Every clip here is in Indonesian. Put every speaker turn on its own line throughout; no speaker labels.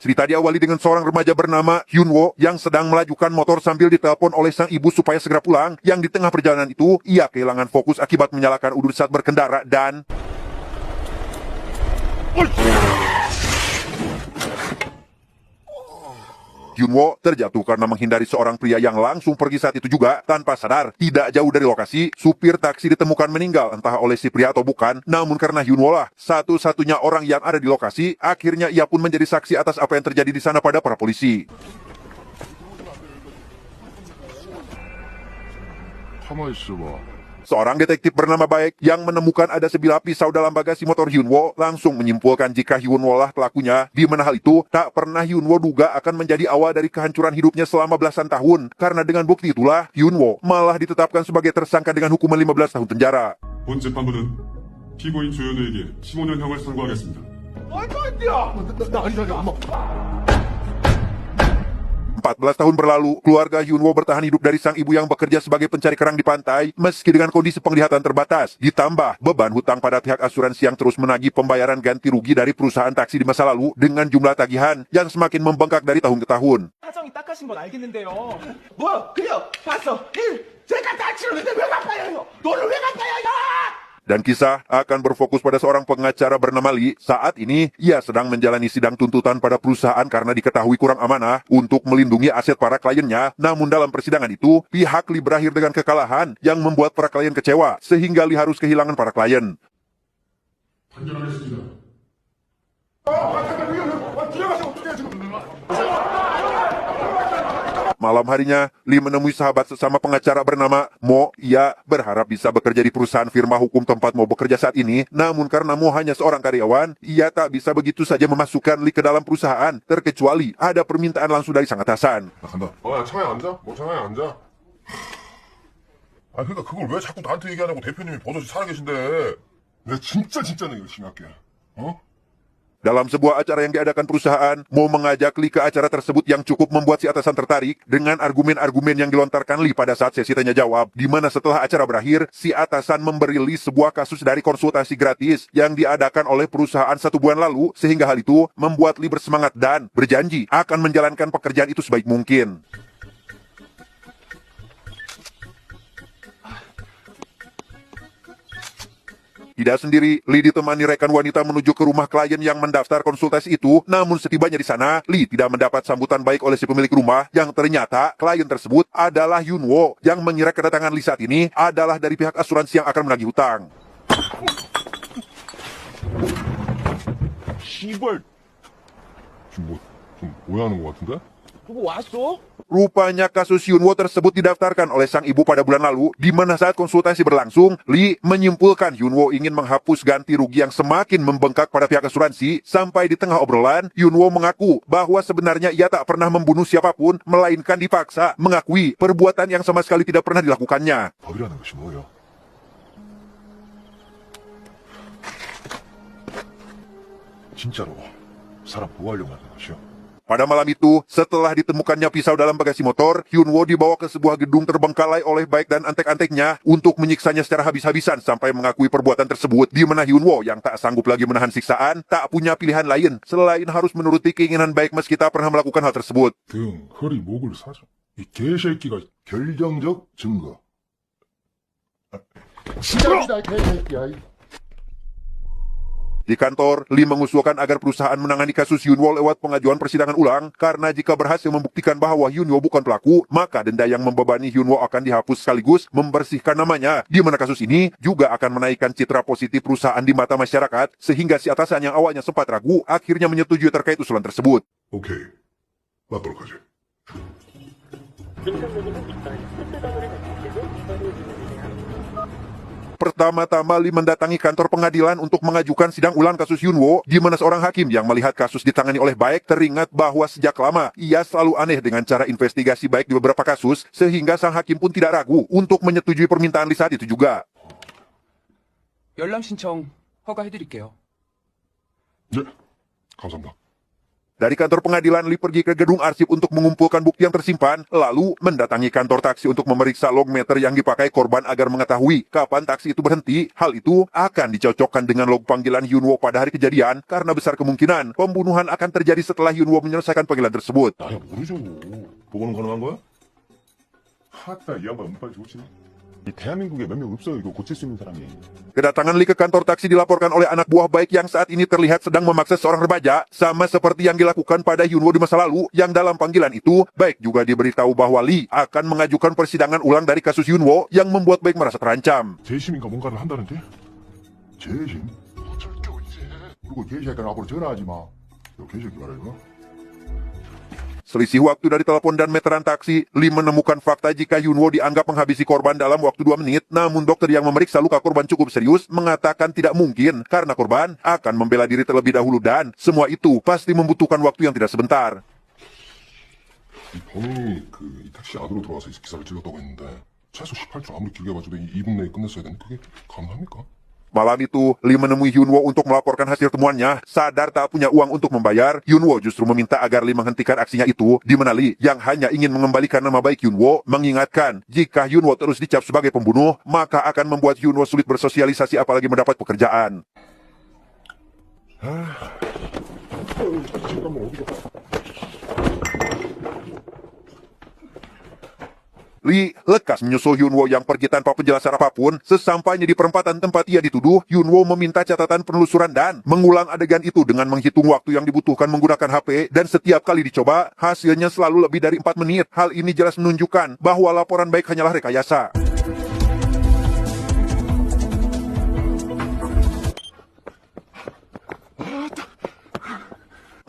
Cerita diawali dengan seorang remaja bernama Hyunwoo yang sedang melajukan motor sambil ditelepon oleh sang ibu supaya segera pulang. Yang di tengah perjalanan itu, ia kehilangan fokus akibat menyalakan udut saat berkendara dan... Hyunwoo terjatuh karena menghindari seorang pria yang langsung pergi saat itu juga. Tanpa sadar, tidak jauh dari lokasi, supir taksi ditemukan meninggal entah oleh si pria atau bukan. Namun karena Hyunwoo lah satu-satunya orang yang ada di lokasi, akhirnya ia pun menjadi saksi atas apa yang terjadi di sana pada para polisi. Seorang detektif bernama Baek yang menemukan ada sebilah pisau dalam bagasi motor Hyunwoo langsung menyimpulkan jika Hyunwoo lah pelakunya, di mana hal itu tak pernah Hyunwoo duga akan menjadi awal dari kehancuran hidupnya selama belasan tahun. Karena dengan bukti itulah, Hyunwoo malah ditetapkan sebagai tersangka dengan hukuman 15 tahun penjara.
본 재판부는 피고인 조현우에게 15년형을 선고하겠습니다.
말도 안 돼! 나
14 tahun berlalu, keluarga Hyunwoo bertahan hidup dari sang ibu yang bekerja sebagai pencari kerang di pantai, meski dengan kondisi penglihatan terbatas. Ditambah beban hutang pada pihak asuransi yang terus menagih pembayaran ganti rugi dari perusahaan taksi di masa lalu dengan jumlah tagihan yang semakin membengkak dari tahun ke tahun.
사정이 딱하신 건 알겠는데요.
뭐? 그래요? 봤어? 제가 다 치르는데 왜 갚아요? 너를 왜 갚아요?
Dan kisah akan berfokus pada seorang pengacara bernama Lee. Saat ini, ia sedang menjalani sidang tuntutan pada perusahaan karena diketahui kurang amanah untuk melindungi aset para kliennya. Namun dalam persidangan itu, pihak Lee berakhir dengan kekalahan yang membuat para klien kecewa, sehingga Lee harus kehilangan para klien.
판결하겠습니다.
Malam harinya, Lee menemui sahabat sesama pengacara bernama Mo. Ia berharap bisa bekerja di perusahaan firma hukum tempat Mo bekerja saat ini. Namun karena Mo hanya seorang karyawan, ia tak bisa begitu saja memasukkan Lee ke dalam perusahaan, terkecuali ada permintaan langsung dari sang atasan.
나 간다. 야, 차에 앉아. 뭐 차에 앉아. 아, 그러니까 그걸 왜 자꾸 나한테 얘기하냐고. 대표님이 버젓이 살아계신데. 내가 진짜는 열심히 할게. 어?
Dalam sebuah acara yang diadakan perusahaan, Mo mengajak Lee ke acara tersebut yang cukup membuat si atasan tertarik dengan argumen-argumen yang dilontarkan Lee pada saat sesi tanya jawab, di mana setelah acara berakhir, si atasan memberi Lee sebuah kasus dari konsultasi gratis yang diadakan oleh perusahaan 1 bulan lalu, sehingga hal itu membuat Lee bersemangat dan berjanji akan menjalankan pekerjaan itu sebaik mungkin. Tidak sendiri, Lee ditemani rekan wanita menuju ke rumah klien yang mendaftar konsultasi itu. Namun setibanya di sana, Lee tidak mendapat sambutan baik oleh si pemilik rumah, yang ternyata klien tersebut adalah Hyunwoo, yang mengira kedatangan Lee saat ini adalah dari pihak asuransi yang akan menagih hutang.
씨발. 지금 좀 오해하는 것 같은데?
누구 왔어?
Rupanya kasus Hyunwoo tersebut didaftarkan oleh sang ibu pada bulan lalu, di mana saat konsultasi berlangsung, Lee menyimpulkan Hyunwoo ingin menghapus ganti rugi yang semakin membengkak pada pihak asuransi. Sampai di tengah obrolan, Hyunwoo mengaku bahwa sebenarnya ia tak pernah membunuh siapapun, melainkan dipaksa mengakui perbuatan yang sama sekali tidak pernah dilakukannya.
법이라는 것이 뭐예요? 진짜로 사람 보호하려고 하는 것이요.
Pada malam itu, setelah ditemukannya pisau dalam bagasi motor, Hyunwoo dibawa ke sebuah gedung terbengkalai oleh Baek dan antek-anteknya untuk menyiksanya secara habis-habisan sampai mengakui perbuatan tersebut, di mana Hyunwoo yang tak sanggup lagi menahan siksaan, tak punya pilihan lain selain harus menuruti keinginan Baek meski tak pernah melakukan hal tersebut.
등, 허리, 목을 사죠. 이 개새끼가 결정적 증거. 시작이다, 개새끼야.
Di kantor, Lee mengusulkan agar perusahaan menangani kasus Hyunwoo lewat pengajuan persidangan ulang, karena jika berhasil membuktikan bahwa Hyunwoo bukan pelaku, maka denda yang membebani Hyunwoo akan dihapus sekaligus membersihkan namanya, di mana kasus ini juga akan menaikkan citra positif perusahaan di mata masyarakat, sehingga si atasan yang awalnya sempat ragu, akhirnya menyetujui terkait usulan tersebut.
오케이. 맞도록 하지.
Pertama-tama Lee mendatangi kantor pengadilan untuk mengajukan sidang ulang kasus Hyunwoo, di mana seorang hakim yang melihat kasus ditangani oleh Baek teringat bahwa sejak lama ia selalu aneh dengan cara investigasi Baek di beberapa kasus, sehingga sang hakim pun tidak ragu untuk menyetujui permintaan Lee saat itu juga.
열람 신청 허가해드릴게요.
네. 감사합니다.
Dari kantor pengadilan, Lee pergi ke gedung arsip untuk mengumpulkan bukti yang tersimpan, lalu mendatangi kantor taksi untuk memeriksa logmeter yang dipakai korban agar mengetahui kapan taksi itu berhenti. Hal itu akan dicocokkan dengan log panggilan Hyunwoo pada hari kejadian, karena besar kemungkinan pembunuhan akan terjadi setelah Hyunwoo menyelesaikan panggilan tersebut.
나야 모르죠. 보고는 가능한 거야? 하따 이 양반 운빨 좋으시네. 이 대한민국에 몇 명 없어요. 이거 고칠 수 있는 사람이.
Kedatangan Lee ke kantor taksi dilaporkan oleh anak buah baik yang saat ini terlihat sedang memaksa seorang remaja, sama seperti yang dilakukan pada Hyunwoo di masa lalu, yang dalam panggilan itu, Baik juga diberitahu bahwa Lee akan mengajukan persidangan ulang dari kasus Hyunwoo yang membuat Baik merasa terancam.
재심인가 뭔가를 한다는데? 재심? 어쩔 게 없지. 그리고 개새끼는 앞으로 전화하지 마. 너 개새끼 말이야.
Selisih waktu dari telepon dan meteran taksi, Lee menemukan fakta jika Hyunwoo dianggap menghabisi korban dalam waktu 2 menit, namun dokter yang memeriksa luka korban cukup serius mengatakan tidak mungkin karena korban akan membela diri terlebih dahulu dan semua itu pasti membutuhkan waktu yang tidak sebentar.
이 범인이 이 택시 안으로 들어와서 이 기사를 찍었다고 했는데 최소 18초 아무리 길게 봐도 2분 내에 끝냈어야 되는데 그게 가능합니까?
Malam itu, Lee menemui Hyunwoo untuk melaporkan hasil temuannya. Sadar tak punya uang untuk membayar, Hyunwoo justru meminta agar Lee menghentikan aksinya itu, di mana Lee yang hanya ingin mengembalikan nama baik Hyunwoo mengingatkan jika Hyunwoo terus dicap sebagai pembunuh, maka akan membuat Hyunwoo sulit bersosialisasi apalagi mendapat pekerjaan. Lee lekas menyusul Hyunwoo yang pergi tanpa penjelasan apapun. Sesampainya di perempatan tempat ia dituduh, Hyunwoo meminta catatan penelusuran dan mengulang adegan itu dengan menghitung waktu yang dibutuhkan menggunakan HP, dan setiap kali dicoba, hasilnya selalu lebih dari 4 menit. Hal ini jelas menunjukkan bahwa laporan Baik hanyalah rekayasa.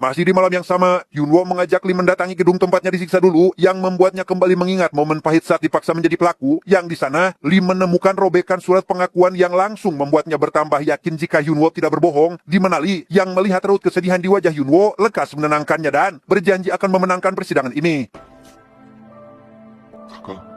Masih di malam yang sama, Hyunwoo mengajak Lee mendatangi gedung tempatnya disiksa dulu, yang membuatnya kembali mengingat momen pahit saat dipaksa menjadi pelaku, yang di sana, Lee menemukan robekan surat pengakuan yang langsung membuatnya bertambah yakin jika Hyunwoo tidak berbohong, di mana Lee yang melihat raut kesedihan di wajah Hyunwoo lekas menenangkannya dan berjanji akan memenangkan persidangan ini.
갈까?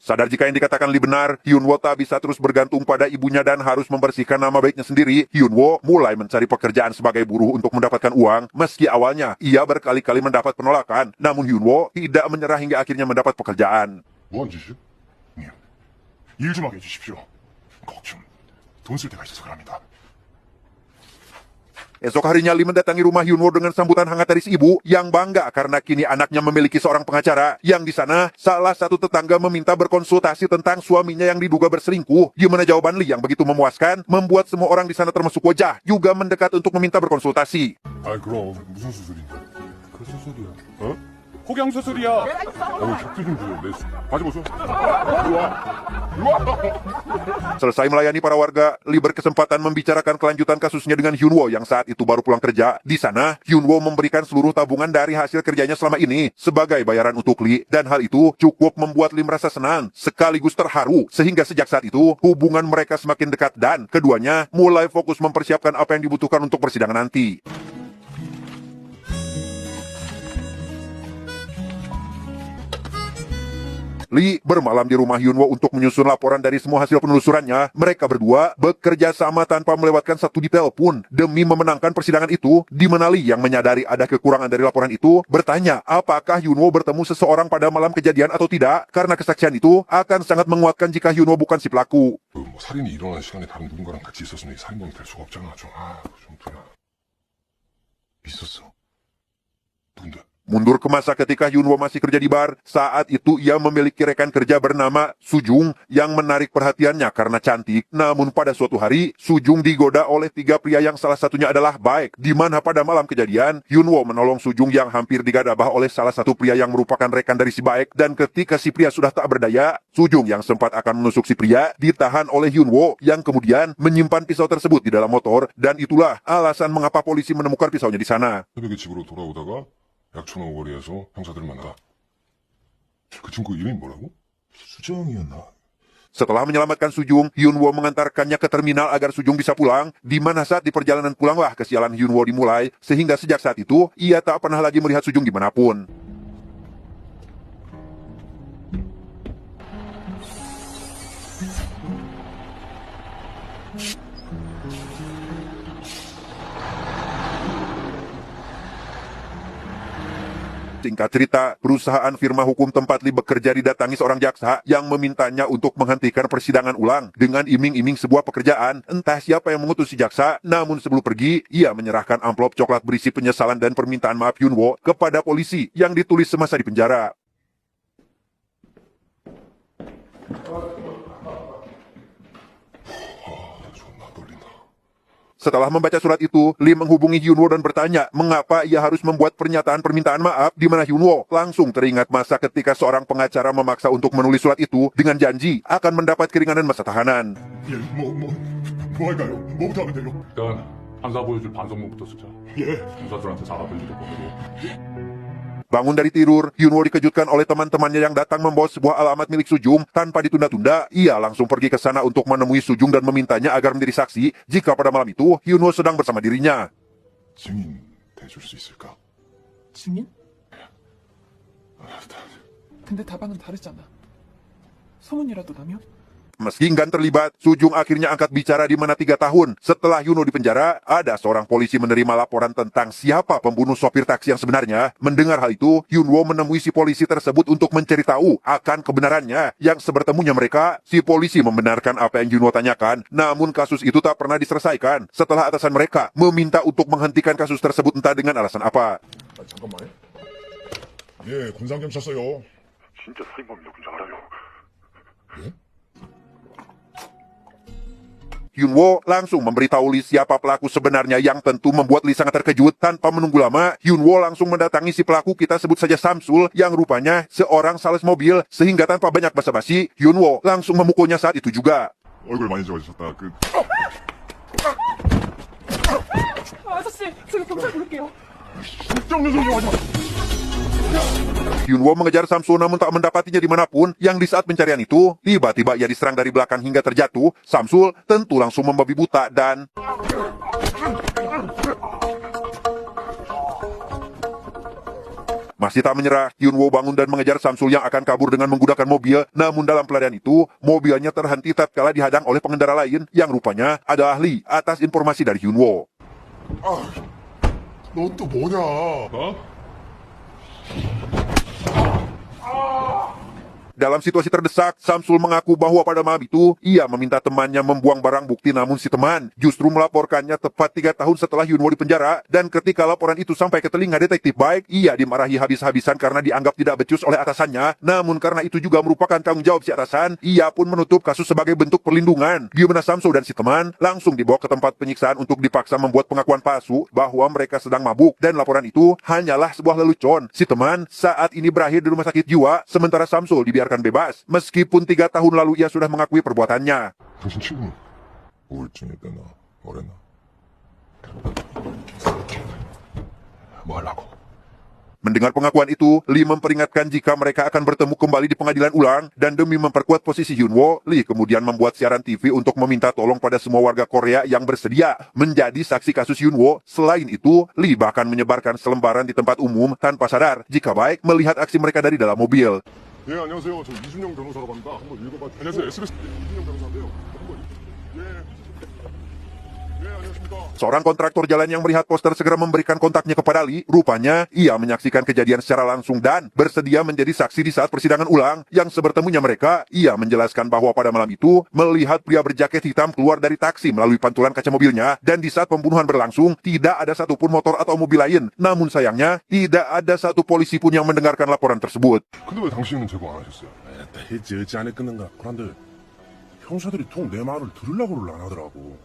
Sadar jika yang dikatakan Lee benar, Hyunwoo tak bisa terus bergantung pada ibunya dan harus membersihkan nama baiknya sendiri. Hyunwoo mulai mencari pekerjaan sebagai buruh untuk mendapatkan uang. Meski awalnya ia berkali-kali mendapat penolakan, namun Hyunwoo tidak menyerah hingga akhirnya mendapat pekerjaan.
뭐한 짓이죠? 님, 일 좀 하게 해주십시오. 꼭 좀 돈 쓸 때가 있어서 그럽니다.
Esok harinya Lee mendatangi rumah Hyunwoo dengan sambutan hangat dari si ibu yang bangga karena kini anaknya memiliki seorang pengacara. Yang di sana, salah satu tetangga meminta berkonsultasi tentang suaminya yang diduga berselingkuh. Di mana jawaban Lee yang begitu memuaskan membuat semua orang di sana termasuk Wojah juga mendekat untuk meminta berkonsultasi.
아 그럼 무슨 수술인데? 그 수술이야. 어?
호경 수술이요.
격투 좀 주세요. 내 바지 벗어. 이리 와.
Selesai melayani para warga, Lee berkesempatan membicarakan kelanjutan kasusnya dengan Hyunwoo yang saat itu baru pulang kerja. Di sana, Hyunwoo memberikan seluruh tabungan dari hasil kerjanya selama ini sebagai bayaran untuk Lee, dan hal itu cukup membuat Lee merasa senang sekaligus terharu, sehingga sejak saat itu hubungan mereka semakin dekat dan keduanya mulai fokus mempersiapkan apa yang dibutuhkan untuk persidangan nanti. Lee bermalam di rumah Hyunwoo untuk menyusun laporan dari semua hasil penelusurannya. Mereka berdua bekerja sama tanpa melewatkan satu detail pun demi memenangkan persidangan itu, di mana Lee yang menyadari ada kekurangan dari laporan itu bertanya apakah Hyunwoo bertemu seseorang pada malam kejadian atau tidak, karena kesaksian itu akan sangat menguatkan jika Hyunwoo bukan si pelaku.
뭐 살인이 일어난 시간에 다른 누군가랑 같이 있었으면 살인범이 될 수가 없잖아. 좀 그래. 있었어. 누군데?
Mundur ke masa ketika Hyunwoo masih kerja di bar, saat itu ia memiliki rekan kerja bernama Sujung yang menarik perhatiannya karena cantik. Namun pada suatu hari, Sujung digoda oleh 3 pria yang salah satunya adalah Baek, di mana pada malam kejadian, Hyunwoo menolong Sujung yang hampir digadabah oleh salah satu pria yang merupakan rekan dari si Baek, dan ketika si pria sudah tak berdaya, Sujung yang sempat akan menusuk si pria ditahan oleh Hyunwoo yang kemudian menyimpan pisau tersebut di dalam motor, dan itulah alasan mengapa polisi menemukan pisaunya di sana.
새벽에 집으로 돌아오다가 약촌호 거리에서 형사들을 만나. 그 친구 이름이 뭐라고? 수정이었나?
Setelah menyelamatkan Sujung, Hyunwoo mengantarkannya ke terminal agar Sujung bisa pulang, di mana saat di perjalanan pulanglah kesialan Hyunwoo dimulai, sehingga sejak saat itu, ia tak pernah lagi melihat Sujung dimanapun. Singkat cerita, perusahaan firma hukum tempat Lee bekerja didatangi seorang jaksa yang memintanya untuk menghentikan persidangan ulang dengan iming-iming sebuah pekerjaan. Entah siapa yang mengutus si jaksa, namun sebelum pergi, ia menyerahkan amplop coklat berisi penyesalan dan permintaan maaf Hyunwoo kepada polisi yang ditulis semasa di penjara.
존나 떨린다.
Setelah membaca surat itu, Lee menghubungi Hyunwoo dan bertanya mengapa ia harus membuat pernyataan permintaan maaf di mana Hyunwoo langsung teringat masa ketika seorang pengacara memaksa untuk menulis surat itu dengan janji akan mendapat keringanan masa tahanan.
예, 뭐 할까요? 뭐부터 하면 돼요?
일단 판사 보여줄 반성문부터 쓰자.
예.
검사들한테 사과를 이렇게 보내고.
Bangun dari tidur, Hyunwoo dikejutkan oleh teman-temannya yang datang membawa sebuah alamat milik Sujung. Tanpa ditunda-tunda, ia langsung pergi ke sana untuk menemui Sujung dan memintanya agar menjadi saksi jika pada malam itu Hyunwoo sedang bersama dirinya.
증인 대줄 수 있을까?
증인? 근데 다방은 다르잖아. 소문이라도 나면?
Meski enggan terlibat, Sujung akhirnya angkat bicara di mana 3 tahun setelah Hyunwoo di penjara, ada seorang polisi menerima laporan tentang siapa pembunuh sopir taksi yang sebenarnya. Mendengar hal itu, Hyunwoo menemui si polisi tersebut untuk mencari tahu akan kebenarannya. Yang sebertemunya mereka, si polisi membenarkan apa yang Hyunwoo tanyakan, namun kasus itu tak pernah diselesaikan setelah atasan mereka meminta untuk menghentikan kasus tersebut entah dengan alasan apa.
잠깐만요. 예, 군산경찰서요.
진짜 살인범이 누군지 알아요.
예?
Hyunwoo langsung memberitahu Lee siapa pelaku sebenarnya yang tentu membuat Lee sangat terkejut. Tanpa menunggu lama, Hyunwoo langsung mendatangi si pelaku, kita sebut saja Samsul, yang rupanya seorang sales mobil. Sehingga tanpa banyak basa-basi, Hyunwoo langsung memukulnya saat itu juga.
얼굴 많이 좋아지셨다.
아저씨, 제가 경찰 부를게요.
쓸데없는 소리 좀 하지 마.
Hyunwoo mengejar Samsul namun tak mendapatinya dimanapun. Yang di saat pencarian itu, tiba-tiba ia diserang dari belakang hingga terjatuh. Samsul tentu langsung membabi buta dan... Masih tak menyerah, Hyunwoo bangun dan mengejar Samsul yang akan kabur dengan menggunakan mobil. Namun dalam pelarian itu, mobilnya terhenti tatkala dihadang oleh pengendara lain yang rupanya adalah Lee atas informasi dari Hyunwoo.
너 또 뭐냐?
어?
Dalam situasi terdesak, Samsul mengaku bahwa pada malam itu, ia meminta temannya membuang barang bukti namun si teman justru melaporkannya tepat 3 tahun setelah Hyunwoo dipenjara. Dan ketika laporan itu sampai ke telinga detektif Baik, ia dimarahi habis-habisan karena dianggap tidak becus oleh atasannya. Namun karena itu juga merupakan tanggung jawab si atasan, ia pun menutup kasus sebagai bentuk perlindungan. Di mana Samsul dan si teman langsung dibawa ke tempat penyiksaan untuk dipaksa membuat pengakuan palsu bahwa mereka sedang mabuk. Dan laporan itu hanyalah sebuah lelucon. Si teman saat ini berakhir di rumah sakit jiwa, sementara Samsul dibiarkan bebas, meskipun 3 tahun lalu ia sudah mengakui perbuatannya.
당신 친구는 우울증에 때나 뭐랬나? 뭐 하려고?
Mendengar pengakuan itu, Lee memperingatkan jika mereka akan bertemu kembali di pengadilan ulang, dan demi memperkuat posisi Hyunwoo, Lee kemudian membuat siaran TV untuk meminta tolong pada semua warga Korea yang bersedia menjadi saksi kasus Hyunwoo. Selain itu, Lee bahkan menyebarkan selembaran di tempat umum tanpa sadar jika Baik melihat aksi mereka dari dalam mobil.
예, 안녕하세요. 저 이준영 변호사라고 합니다. 한번 읽어봐. 안녕하세요. SBS 이준영 변호사인데요. 한번 예, 안녕하십니까.
Seorang kontraktor jalan yang melihat poster segera memberikan kontaknya kepada Lee. Rupanya, ia menyaksikan kejadian secara langsung dan bersedia menjadi saksi di saat persidangan ulang. Yang sebertemunya mereka, ia menjelaskan bahwa pada malam itu, melihat pria berjaket hitam keluar dari taksi melalui pantulan kaca mobilnya, dan di saat pembunuhan berlangsung, tidak ada satupun motor atau mobil lain. Namun sayangnya, tidak ada satu polisi pun yang mendengarkan laporan tersebut.
근데 왜 당신은 제보 안 하셨어요?
했지 어찌 안에 끊는가 그런데 형사들이 통 내 말을 들으려고를 안 하더라고.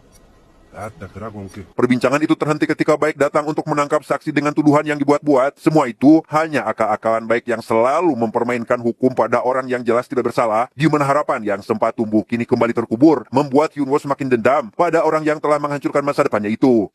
아따 그러고 온게
Perbincangan itu terhenti ketika Baik datang untuk menangkap saksi dengan tuduhan yang dibuat-buat. Semua itu hanya akal-akalan Baik yang selalu mempermainkan hukum pada orang yang jelas tidak bersalah. Di mana harapan yang sempat tumbuh kini kembali terkubur, membuat Hyunwoo semakin dendam pada orang yang telah menghancurkan masa depannya itu.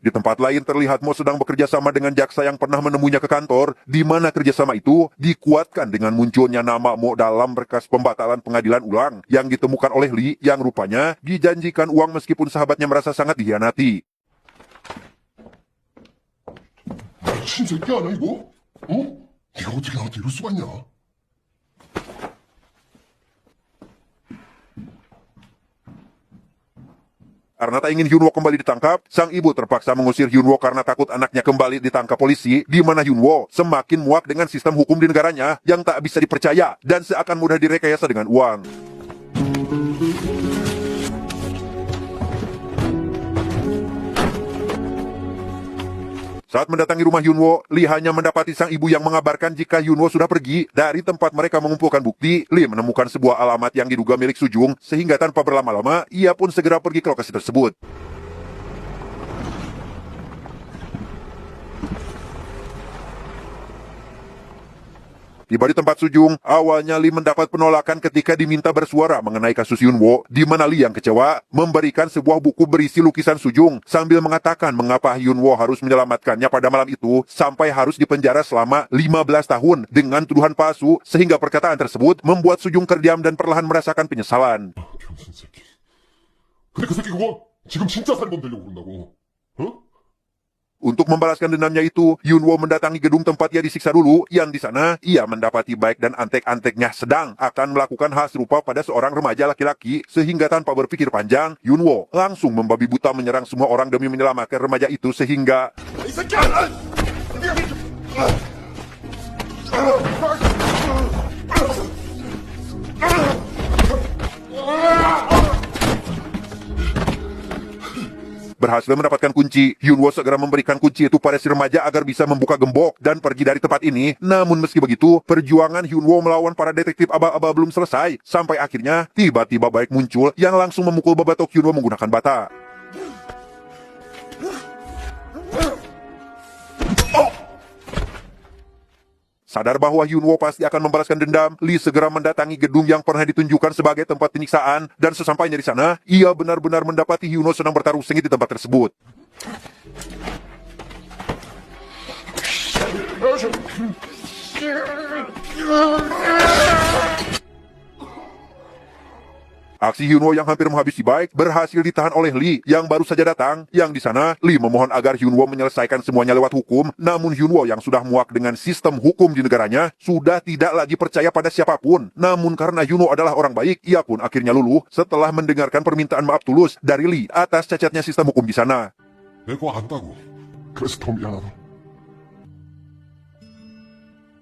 Di tempat lain terlihat Mo sedang bekerja sama dengan jaksa yang pernah menemuinya ke kantor, di mana kerjasama itu dikuatkan dengan munculnya nama Mo dalam berkas pembatalan pengadilan ulang yang ditemukan oleh Lee yang rupanya dijanjikan uang meskipun sahabatnya merasa sangat dikhianati.
미친 새끼 아니야 이거? 어? 네가 어떻게 나한테 이럴 수가 있냐?
Karena tak ingin Hyunwoo kembali ditangkap, sang ibu terpaksa mengusir Hyunwoo karena takut anaknya kembali ditangkap polisi, di mana Hyunwoo semakin muak dengan sistem hukum di negaranya yang tak bisa dipercaya dan seakan mudah direkayasa dengan uang. Saat mendatangi rumah Hyunwoo, Lee hanya mendapati sang ibu yang mengabarkan jika Hyunwoo sudah pergi. Dari tempat mereka mengumpulkan bukti, Lee menemukan sebuah alamat yang diduga milik Sujung, sehingga tanpa berlama-lama, ia pun segera pergi ke lokasi tersebut. Tiba di tempat Sujung, awalnya Lee mendapat penolakan ketika diminta bersuara mengenai kasus Hyunwoo, di mana Lee yang kecewa memberikan sebuah buku berisi lukisan Sujung sambil mengatakan mengapa Hyunwoo harus menyelamatkannya pada malam itu sampai harus dipenjara selama 15 tahun dengan tuduhan palsu, sehingga perkataan tersebut membuat Sujung terdiam dan perlahan merasakan penyesalan.
병신 새끼. 근데 그 새끼 그거 지금 진짜 살인범 되려고 그런다고. 어?
Untuk membalaskan dendamnya itu, Hyunwoo mendatangi gedung tempat ia disiksa dulu, yang di sana ia mendapati Baek dan antek-anteknya sedang akan melakukan hal serupa pada seorang remaja laki-laki, sehingga tanpa berpikir panjang, Hyunwoo langsung membabi buta menyerang semua orang demi menyelamatkan remaja itu sehingga berhasil mendapatkan kunci. Hyunwoo segera memberikan kunci itu pada si remaja agar bisa membuka gembok dan pergi dari tempat ini. Namun meski begitu, perjuangan Hyunwoo melawan para detektif aba-aba belum selesai. Sampai akhirnya, tiba-tiba Baek muncul yang langsung memukul babatok Hyunwoo menggunakan bata. Sadar bahwa Hyunwoo pasti akan membalaskan dendam, Lee segera mendatangi gedung yang pernah ditunjukkan sebagai tempat penyiksaan, dan sesampainya di sana, ia benar-benar mendapati Hyunwoo sedang bertarung sengit di tempat tersebut. Aksi Hyunwoo yang hampir menghabisi Baek berhasil ditahan oleh Lee yang baru saja datang. Yang di sana, Lee memohon agar Hyunwoo menyelesaikan semuanya lewat hukum. Namun Hyunwoo yang sudah muak dengan sistem hukum di negaranya sudah tidak lagi percaya pada siapapun. Namun karena Hyunwoo adalah orang baik, ia pun akhirnya luluh setelah mendengarkan permintaan maaf tulus dari Lee atas cacatnya sistem hukum di sana.
내가 안다고. 그래서 더 미안하다.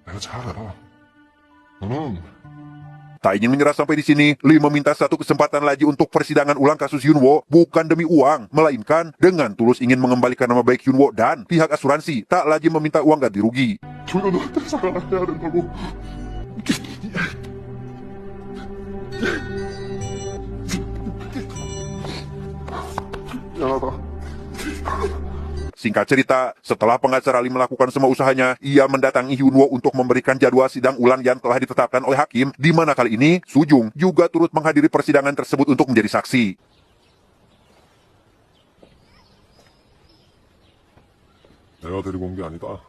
내가 잘 알아. 너는
Tak ingin menyerah sampai di sini, Lee meminta satu kesempatan lagi untuk persidangan ulang kasus Hyunwoo, bukan demi uang, melainkan dengan tulus ingin mengembalikan nama baik Hyunwoo dan pihak asuransi tak lagi meminta uang ganti rugi.
조이가 너한테 사과해야 된다고. 미안하다.
Singkat cerita, setelah pengacara Lee melakukan semua usahanya, ia mendatangi Hyunwoo untuk memberikan jadwal sidang ulang yang telah ditetapkan oleh hakim, di mana kali ini Sujung juga turut menghadiri persidangan tersebut untuk menjadi saksi.
내가 데리고 온 게 아니다.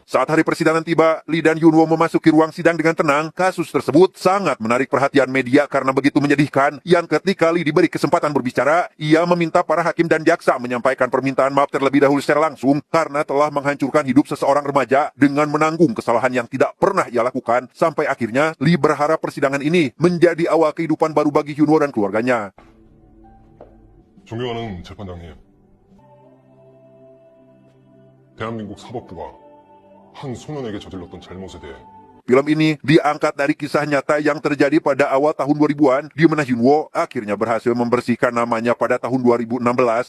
Saat hari persidangan tiba, Lee dan Hyunwoo memasuki ruang sidang dengan tenang. Kasus tersebut sangat menarik perhatian media karena begitu menyedihkan. Yang ketika Lee diberi kesempatan berbicara, ia meminta para hakim dan jaksa menyampaikan permintaan maaf terlebih dahulu secara langsung karena telah menghancurkan hidup seseorang remaja dengan menanggung kesalahan yang tidak pernah ia lakukan. Sampai akhirnya, Lee berharap persidangan ini menjadi awal kehidupan baru bagi Hyunwoo dan keluarganya.
존경하는 재판장님. 대한민국 사법부가 한 소년에게 저질렀던 잘못에 대해
Film ini diangkat dari kisah nyata yang terjadi pada awal tahun 2000-an, di mana Hyunwoo akhirnya berhasil membersihkan namanya pada tahun 2016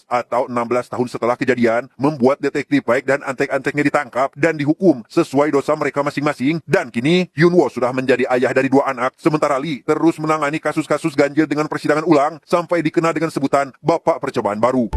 atau 16 tahun setelah kejadian, membuat detektif Baek dan antek-anteknya ditangkap dan dihukum sesuai dosa mereka masing-masing. Dan kini Hyunwoo sudah menjadi ayah dari 2 anak, sementara Lee terus menangani kasus-kasus ganjil dengan persidangan ulang sampai dikenal dengan sebutan Bapak Percobaan Baru.